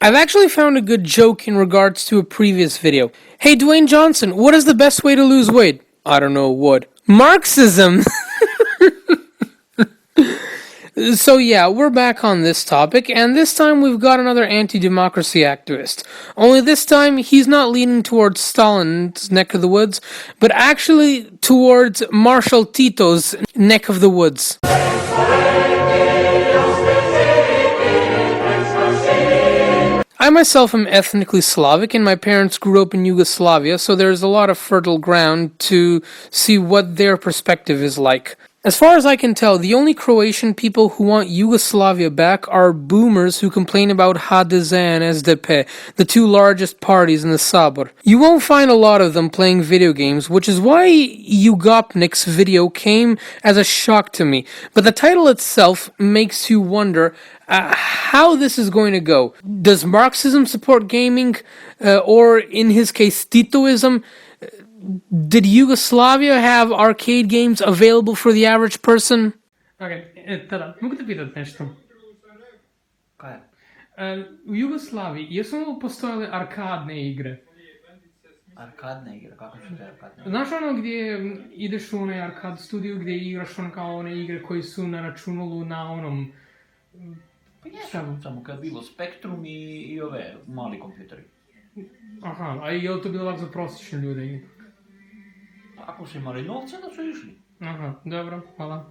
I've actually found a good joke in regards to a previous video. Hey Dwayne Johnson, what is the best way to lose weight? I don't know what. Marxism! So yeah, we're back on this topic, and this time we've got another anti-democracy activist. Only this time, he's not leaning towards Stalin's neck of the woods, but actually towards Marshal Tito's neck of the woods. I myself am ethnically Slavic, and my parents grew up in Yugoslavia, so there's a lot of fertile ground to see what their perspective is like. As far as I can tell, the only Croatian people who want Yugoslavia back are boomers who complain about HDZ and SDP, the two largest parties in the Sabor. You won't find a lot of them playing video games, which is why Yugopnik's video came as a shock to me. But the title itself makes you wonder how this is going to go. Does Marxism support gaming, or in his case, Titoism? Did Yugoslavia have arcade games available for the average person? Okay, tada, mogu te pitat nešto? Kaj? U Jugoslaviji, jesu li postojale arkadne igre? Arkadne igre, kako su te arkadne igre? Znaš ono gdje ideš u onaj arkad studiju gdje igraš ono kao one igre koji su na računalu na onom... Pa jesu, samo kad je bilo Spektrum i ove mali kompjuteri. Aha, a je li to bilo ovak za prosječne ljude? Ako su imali novce, da su išli. Aha, dobro, hvala.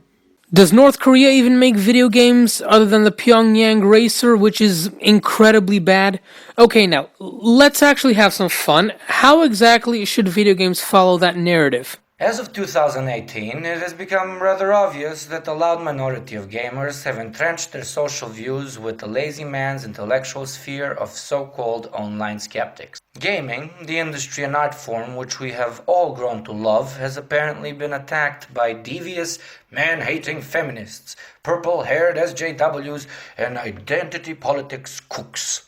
Does North Korea even make video games other than the Pyongyang Racer, which is incredibly bad? Okay, now, let's actually have some fun. How exactly should video games follow that narrative? As of 2018, it has become rather obvious that a loud minority of gamers have entrenched their social views with the lazy man's intellectual sphere of so-called online skeptics. Gaming, the industry and art form which we have all grown to love, has apparently been attacked by devious, man-hating feminists, purple-haired SJWs, and identity politics kooks.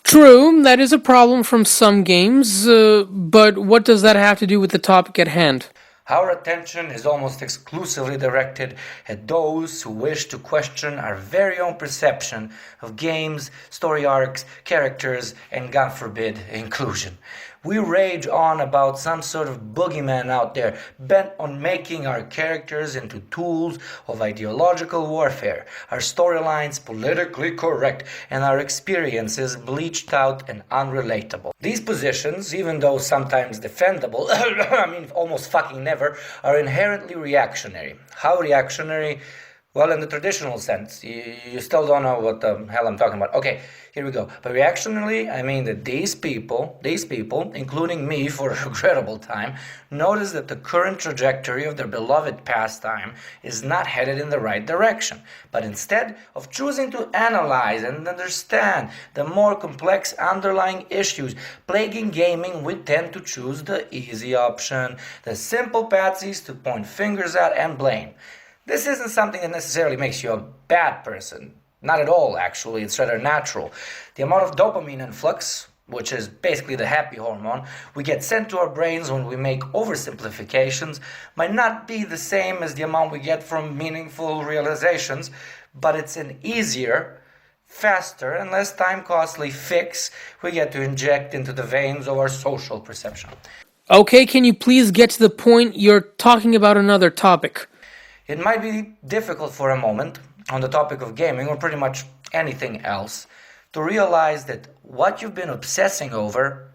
True, that is a problem from some games, but what does that have to do with the topic at hand? Our attention is almost exclusively directed at those who wish to question our very own perception of games, story arcs, characters, and God forbid, inclusion. We rage on about some sort of boogeyman out there bent on making our characters into tools of ideological warfare, our storylines politically correct, and our experiences bleached out and unrelatable. These positions, even though sometimes defendable, I mean almost fucking never, are inherently reactionary. How reactionary? Well, in the traditional sense, you still don't know what the hell I'm talking about. Okay, here we go. By reactionarily, I mean that these people, including me for a regrettable time, notice that the current trajectory of their beloved pastime is not headed in the right direction, but instead of choosing to analyze and understand the more complex underlying issues plaguing gaming, we tend to choose the easy option, the simple patsies to point fingers at and blame. This isn't something that necessarily makes you a bad person. Not at all, actually. It's rather natural. The amount of dopamine influx, which is basically the happy hormone, we get sent to our brains when we make oversimplifications, might not be the same as the amount we get from meaningful realizations, but it's an easier, faster, and less time-costly fix we get to inject into the veins of our social perception. Okay, can you please get to the point? You're talking about another topic. It might be difficult for a moment, on the topic of gaming or pretty much anything else, to realize that what you've been obsessing over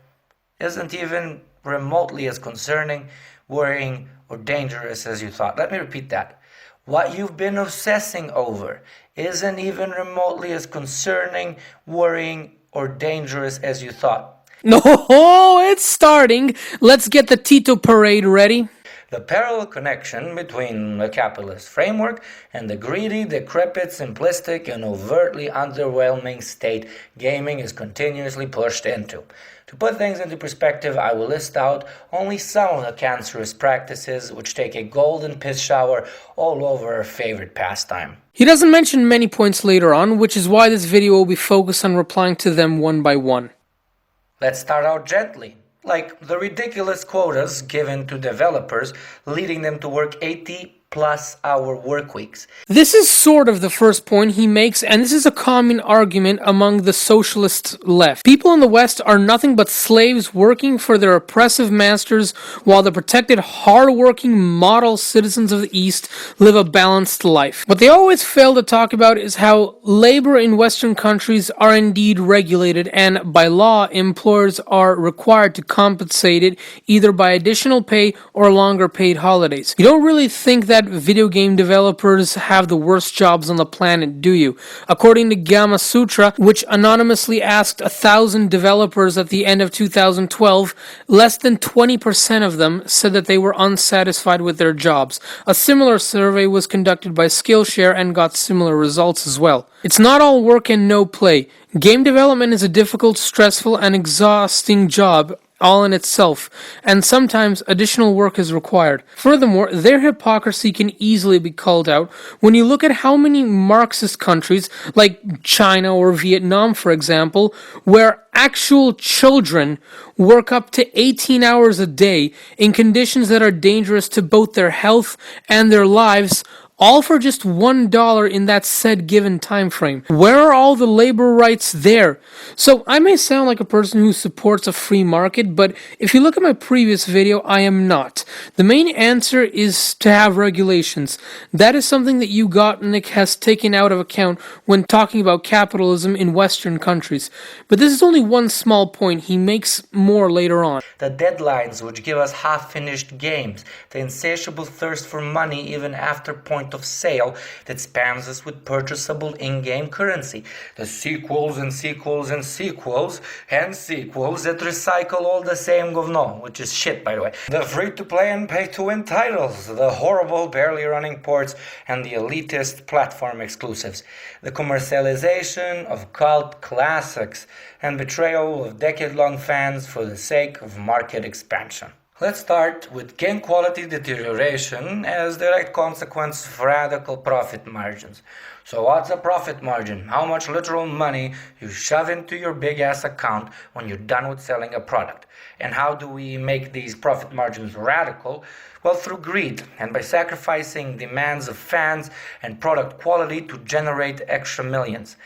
isn't even remotely as concerning, worrying, or dangerous as you thought. Let me repeat that. What you've been obsessing over isn't even remotely as concerning, worrying, or dangerous as you thought. No, it's starting. Let's get the Tito parade ready. The parallel connection between the capitalist framework and the greedy, decrepit, simplistic, and overtly underwhelming state gaming is continuously pushed into. To put things into perspective, I will list out only some of the cancerous practices which take a golden piss shower all over our favorite pastime. He doesn't mention many points later on, which is why this video will be focused on replying to them one by one. Let's start out gently. Like the ridiculous quotas given to developers, leading them to work 80, plus our work weeks. This is sort of the first point he makes, and this is a common argument among the socialist left. People in the West are nothing but slaves working for their oppressive masters, while the protected, hard-working, model citizens of the East live a balanced life. What they always fail to talk about is how labor in Western countries are indeed regulated, and by law, employers are required to compensate it either by additional pay or longer paid holidays. You don't really think that video game developers have the worst jobs on the planet, do you? According to Gamma Sutra, which anonymously asked 1,000 developers at the end of 2012, less than 20% of them said that they were unsatisfied with their jobs. A similar survey was conducted by Skillshare and got similar results as well. It's not all work and no play. Game development is a difficult, stressful, and exhausting job all in itself, and sometimes additional work is required. Furthermore, their hypocrisy can easily be called out when you look at how many Marxist countries, like China or Vietnam for example, where actual children work up to 18 hours a day in conditions that are dangerous to both their health and their lives, all for just $1 in that said given time frame. Where are all the labor rights there? So I may sound like a person who supports a free market, but if you look at my previous video, I am not. The main answer is to have regulations. That is something that Yugopnik has taken out of account when talking about capitalism in Western countries. But this is only one small point. He makes more later on. The deadlines which give us half-finished games, the insatiable thirst for money even after point of sale that spams us with purchasable in-game currency, the sequels and sequels and sequels and sequels that recycle all the same govno, which is shit by the way, the free-to-play and pay-to-win titles, the horrible barely running ports and the elitist platform exclusives, the commercialization of cult classics and betrayal of decade-long fans for the sake of market expansion. Let's start with game quality deterioration as direct consequence of radical profit margins. So what's a profit margin? How much literal money you shove into your big ass account when you're done with selling a product. And how do we make these profit margins radical? Well, through greed and by sacrificing demands of fans and product quality to generate extra millions.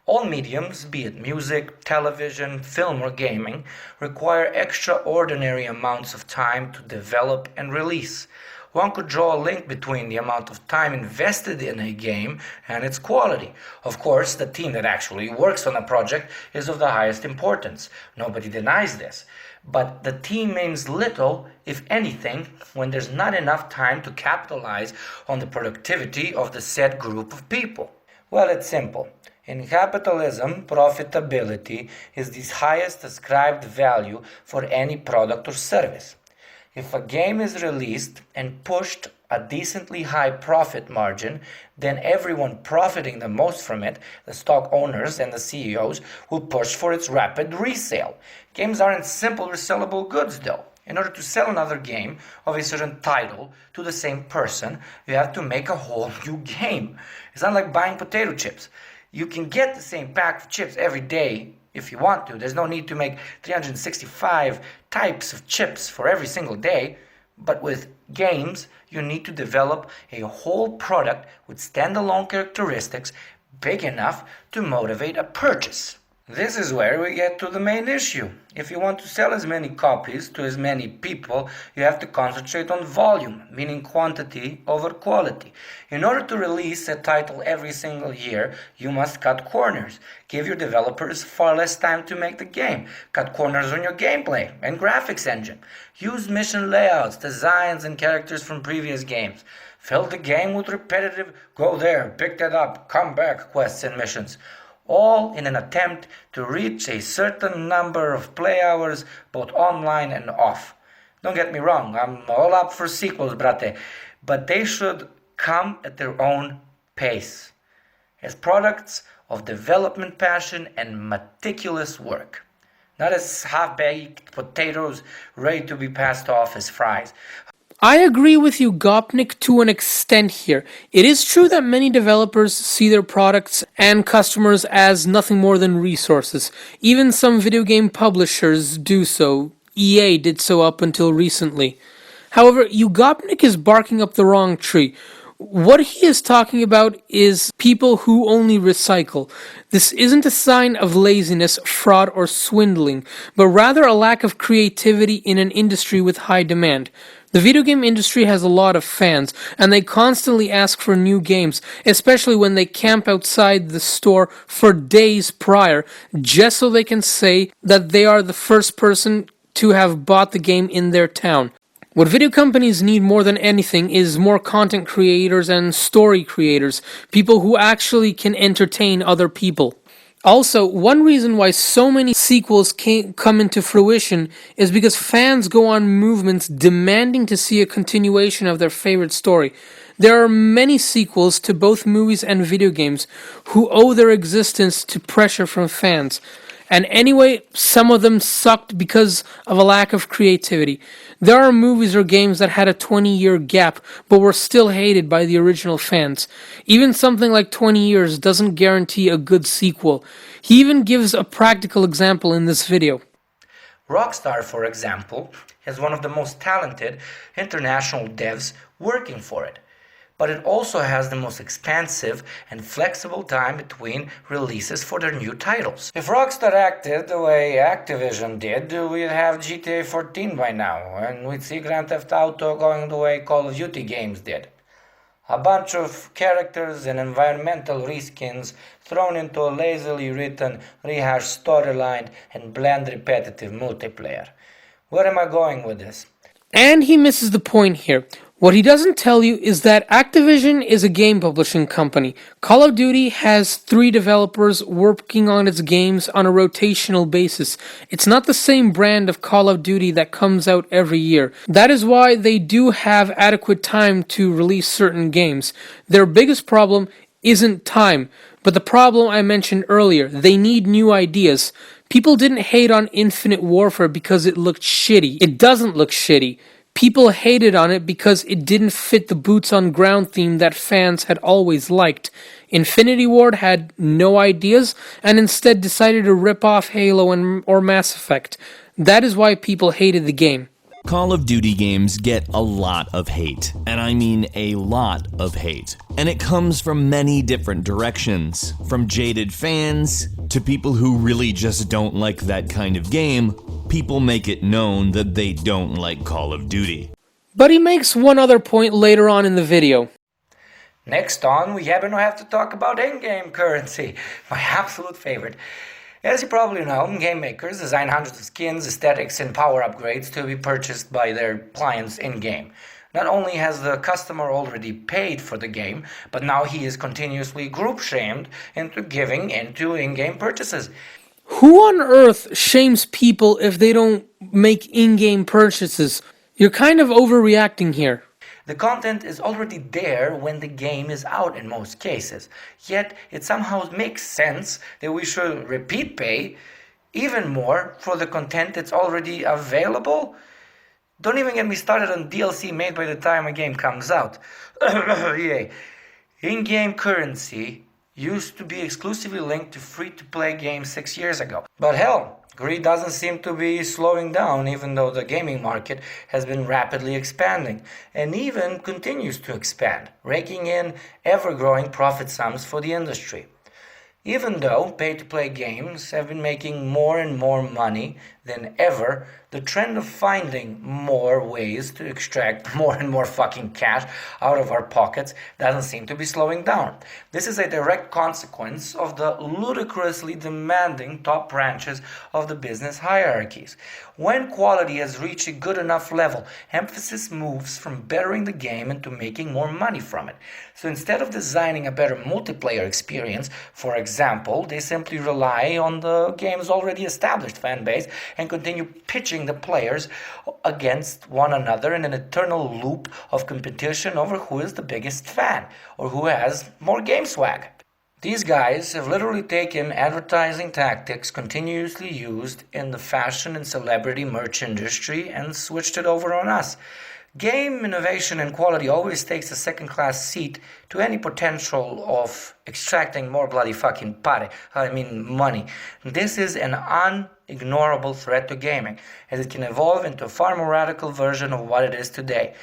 All mediums, be it music, television, film or gaming, require extraordinary amounts of time to develop and release. One could draw a link between the amount of time invested in a game and its quality. Of course, the team that actually works on a project is of the highest importance. Nobody denies this. But the team means little, if anything, when there's not enough time to capitalize on the productivity of the said group of people. Well, it's simple. In capitalism, profitability is the highest ascribed value for any product or service. If a game is released and pushed a decently high profit margin, then everyone profiting the most from it, the stock owners and the CEOs, will push for its rapid resale. Games aren't simple resellable goods though. In order to sell another game of a certain title to the same person, you have to make a whole new game. It's not like buying potato chips. You can get the same pack of chips every day if you want to. There's no need to make 365 types of chips for every single day. But with games, you need to develop a whole product with standalone characteristics big enough to motivate a purchase. This is where we get to the main issue. If you want to sell as many copies to as many people, you have to concentrate on volume, meaning quantity over quality. In order to release a title every single year, you must cut corners. Give your developers far less time to make the game. Cut corners on your gameplay and graphics engine. Use mission layouts, designs, and characters from previous games. Fill the game with repetitive, go there, pick that up, come back quests and missions. All in an attempt to reach a certain number of play hours, both online and off. Don't get me wrong, I'm all up for sequels, brate, but they should come at their own pace, as products of development passion and meticulous work. Not as half-baked potatoes ready to be passed off as fries. I agree with Yugopnik to an extent here. It is true that many developers see their products and customers as nothing more than resources. Even some video game publishers do so. EA did so up until recently. However, Yugopnik is barking up the wrong tree. What he is talking about is people who only recycle. This isn't a sign of laziness, fraud, or swindling, but rather a lack of creativity in an industry with high demand. The video game industry has a lot of fans, and they constantly ask for new games, especially when they camp outside the store for days prior, just so they can say that they are the first person to have bought the game in their town. What video companies need more than anything is more content creators and story creators, people who actually can entertain other people. Also, one reason why so many sequels can't come into fruition is because fans go on movements demanding to see a continuation of their favorite story. There are many sequels to both movies and video games who owe their existence to pressure from fans. And anyway, some of them sucked because of a lack of creativity. There are movies or games that had a 20-year gap, but were still hated by the original fans. Even something like 20 years doesn't guarantee a good sequel. He even gives a practical example in this video. Rockstar, for example, is one of the most talented international devs working for it. But it also has the most expansive and flexible time between releases for their new titles. If Rockstar acted the way Activision did, we'd have GTA 14 by now, and we'd see Grand Theft Auto going the way Call of Duty games did. A bunch of characters and environmental reskins thrown into a lazily written, rehashed storyline and bland repetitive multiplayer. Where am I going with this? And he misses the point here. What he doesn't tell you is that Activision is a game publishing company. Call of Duty has 3 developers working on its games on a rotational basis. It's not the same brand of Call of Duty that comes out every year. That is why they do have adequate time to release certain games. Their biggest problem isn't time, but the problem I mentioned earlier. They need new ideas. People didn't hate on Infinite Warfare because it looked shitty. It doesn't look shitty. People hated on it because it didn't fit the boots on ground theme that fans had always liked. Infinity Ward had no ideas and instead decided to rip off Halo or Mass Effect. That is why people hated the game. Call of Duty games get a lot of hate, and I mean a lot of hate. And it comes from many different directions, from jaded fans to people who really just don't like that kind of game. People make it known that they don't like Call of Duty. But he makes one other point later on in the video. Next on, we happen to have to talk about in-game currency, my absolute favorite. As you probably know, game makers design hundreds of skins, aesthetics, and power upgrades to be purchased by their clients in-game. Not only has the customer already paid for the game, but now he is continuously group-shamed into giving into in-game purchases. Who on earth shames people if they don't make in-game purchases? You're kind of overreacting here. The content is already there when the game is out in most cases, yet it somehow makes sense that we should repeat pay even more for the content that's already available. Don't even get me started on DLC made by the time a game comes out. Yay. In-game currency used to be exclusively linked to free-to-play games 6 years ago. But hell, greed doesn't seem to be slowing down, even though the gaming market has been rapidly expanding, and even continues to expand, raking in ever-growing profit sums for the industry. Even though pay-to-play games have been making more and more money than ever, the trend of finding more ways to extract more and more fucking cash out of our pockets doesn't seem to be slowing down. This is a direct consequence of the ludicrously demanding top branches of the business hierarchies. When quality has reached a good enough level, emphasis moves from bettering the game into making more money from it. So instead of designing a better multiplayer experience, for example, they simply rely on the game's already established fan base and continue pitching the players against one another in an eternal loop of competition over who is the biggest fan or who has more game swag. These guys have literally taken advertising tactics continuously used in the fashion and celebrity merch industry and switched it over on us. Game innovation and quality always takes a second-class seat to any potential of extracting more bloody fucking money. This is an unignorable threat to gaming, as it can evolve into a far more radical version of what it is today.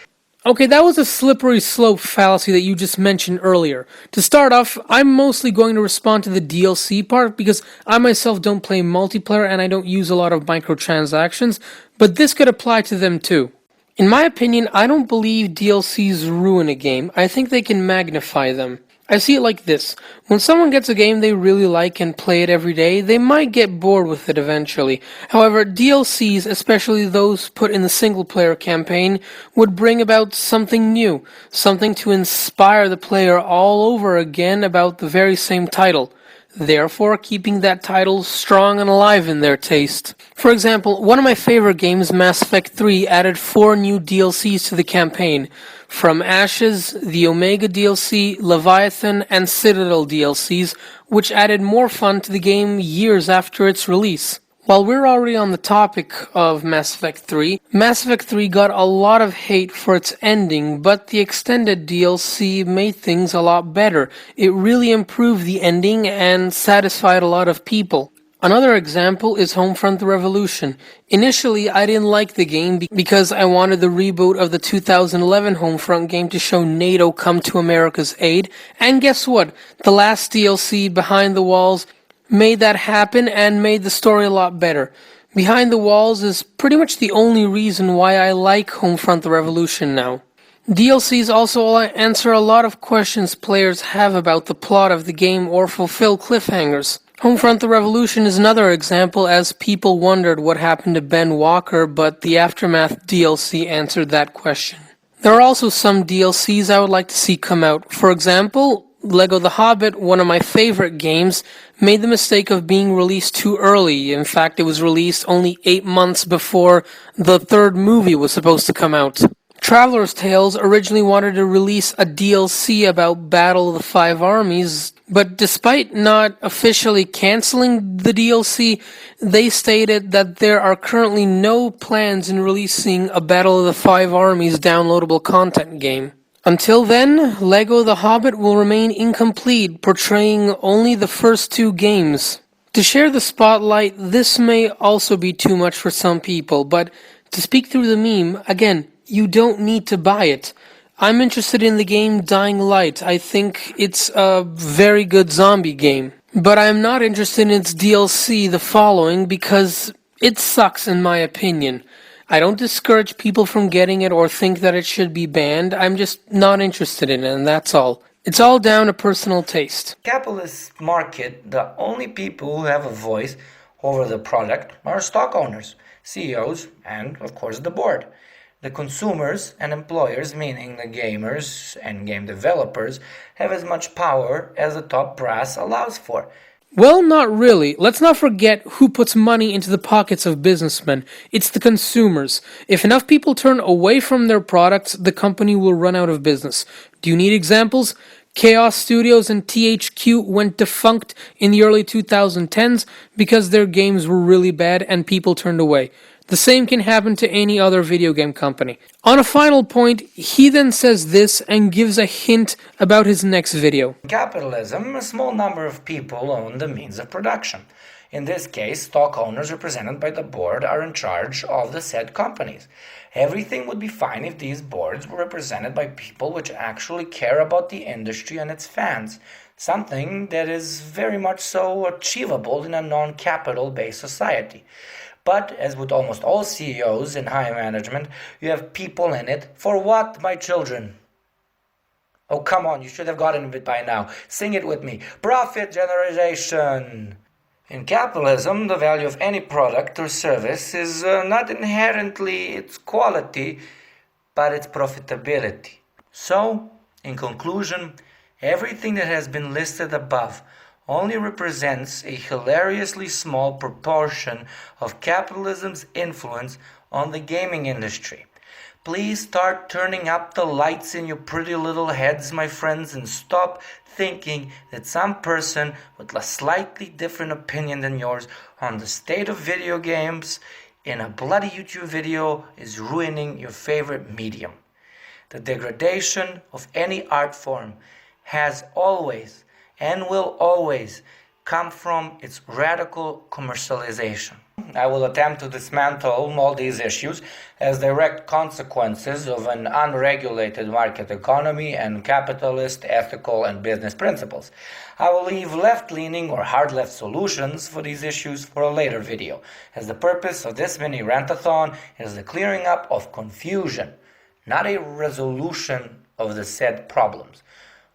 Okay, that was a slippery slope fallacy that you just mentioned earlier. To start off, I'm mostly going to respond to the DLC part because I myself don't play multiplayer and I don't use a lot of microtransactions, but this could apply to them too. In my opinion, I don't believe DLCs ruin a game. I think they can magnify them. I see it like this. When someone gets a game they really like and play it every day, they might get bored with it eventually. However, DLCs, especially those put in the single player campaign, would bring about something new, something to inspire the player all over again about the very same title, therefore keeping that title strong and alive in their taste. For example, one of my favorite games, Mass Effect 3, added 4 new DLCs to the campaign, from Ashes, the Omega DLC, Leviathan, and Citadel DLCs, which added more fun to the game years after its release. While we're already on the topic of Mass Effect 3, Mass Effect 3 got a lot of hate for its ending, but the extended DLC made things a lot better. It really improved the ending and satisfied a lot of people. Another example is Homefront: The Revolution. Initially, I didn't like the game because I wanted the reboot of the 2011 Homefront game to show NATO come to America's aid, and guess what? The last DLC, Behind the Walls, made that happen and made the story a lot better. Behind the Walls is pretty much the only reason why I like Homefront: The Revolution now. DLCs also answer a lot of questions players have about the plot of the game or fulfill cliffhangers. Homefront: The Revolution is another example, as people wondered what happened to Ben Walker, but the Aftermath DLC answered that question. There are also some DLCs I would like to see come out. For example, Lego The Hobbit, one of my favorite games, made the mistake of being released too early. In fact, it was released only 8 months before the third movie was supposed to come out. Traveler's Tales originally wanted to release a DLC about Battle of the Five Armies, but despite not officially canceling the DLC, they stated that there are currently no plans in releasing a Battle of the Five Armies downloadable content game. Until then, Lego The Hobbit will remain incomplete, portraying only the first 2 games. To share the spotlight, this may also be too much for some people, but to speak through the meme, again, you don't need to buy it. I'm interested in the game Dying Light. I think it's a very good zombie game. But I'm not interested in its DLC, The Following, because it sucks in my opinion. I don't discourage people from getting it or think that it should be banned. I'm just not interested in it, and that's all. It's all down to personal taste. Capitalist market, the only people who have a voice over the product are stock owners, CEOs, and of course the board. The consumers and employers, meaning the gamers and game developers, have as much power as the top brass allows for. Well, not really. Let's not forget who puts money into the pockets of businessmen. It's the consumers. If enough people turn away from their products, the company will run out of business. Do you need examples? Kaos Studios and THQ went defunct in the early 2010s because their games were really bad and people turned away. The same can happen to any other video game company. On a final point, he then says this and gives a hint about his next video. In capitalism, a small number of people own the means of production. In this case, stock owners represented by the board are in charge of the said companies. Everything would be fine if these boards were represented by people which actually care about the industry and its fans, something that is very much so achievable in a non-capital based society. But, as with almost all CEOs in high management, you have people in it for what, my children? Oh, come on, you should have gotten it by now. Sing it with me. Profit generation. In capitalism, the value of any product or service is not inherently its quality, but its profitability. So, in conclusion, everything that has been listed above only represents a hilariously small proportion of capitalism's influence on the gaming industry. Please start turning up the lights in your pretty little heads, my friends, and stop thinking that some person with a slightly different opinion than yours on the state of video games in a bloody YouTube video is ruining your favorite medium. The degradation of any art form has always and will always come from its radical commercialization. I will attempt to dismantle all these issues as direct consequences of an unregulated market economy and capitalist ethical and business principles. I will leave left-leaning or hard-left solutions for these issues for a later video, as the purpose of this mini rantathon is the clearing up of confusion, not a resolution of the said problems.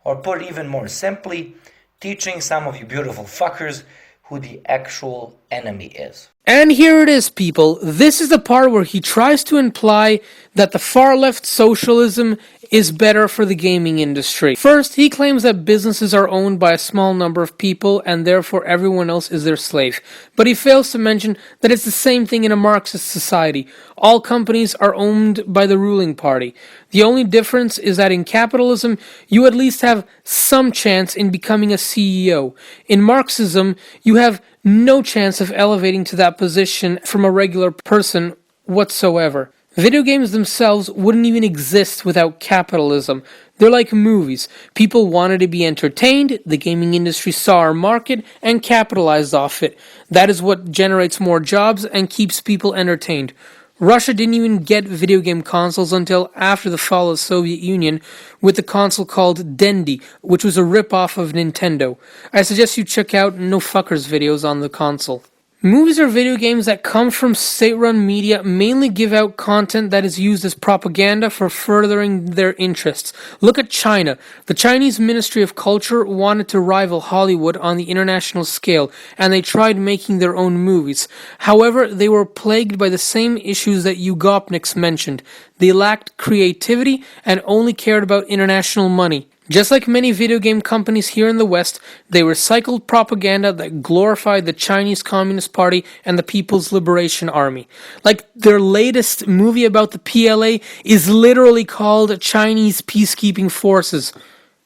Or put even more simply, teaching some of you beautiful fuckers who the actual enemy is. And here it is, people. This is the part where he tries to imply that the far-left socialism is better for the gaming industry. First, he claims that businesses are owned by a small number of people and therefore everyone else is their slave. But he fails to mention that it's the same thing in a Marxist society. All companies are owned by the ruling party. The only difference is that in capitalism, you at least have some chance in becoming a CEO. In Marxism, you have no chance of elevating to that position from a regular person whatsoever. Video games themselves wouldn't even exist without capitalism. They're like movies. People wanted to be entertained, the gaming industry saw our market, and capitalized off it. That is what generates more jobs and keeps people entertained. Russia didn't even get video game consoles until after the fall of the Soviet Union with the console called Dendy, which was a rip-off of Nintendo. I suggest you check out No Fuckers videos on the console. Movies or video games that come from state-run media mainly give out content that is used as propaganda for furthering their interests. Look at China. The Chinese Ministry of Culture wanted to rival Hollywood on the international scale, and they tried making their own movies. However, they were plagued by the same issues that Yugopniks mentioned. They lacked creativity and only cared about international money. Just like many video game companies here in the West, they recycled propaganda that glorified the Chinese Communist Party and the People's Liberation Army. Like their latest movie about the PLA is literally called Chinese Peacekeeping Forces.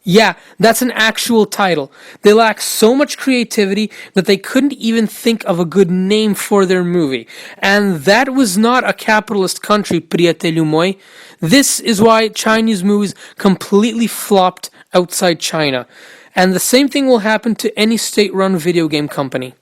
Yeah, that's an actual title. They lack so much creativity that they couldn't even think of a good name for their movie. And that was not a capitalist country, prietelu moi. This is why Chinese movies completely flopped outside China. And the same thing will happen to any state-run video game company.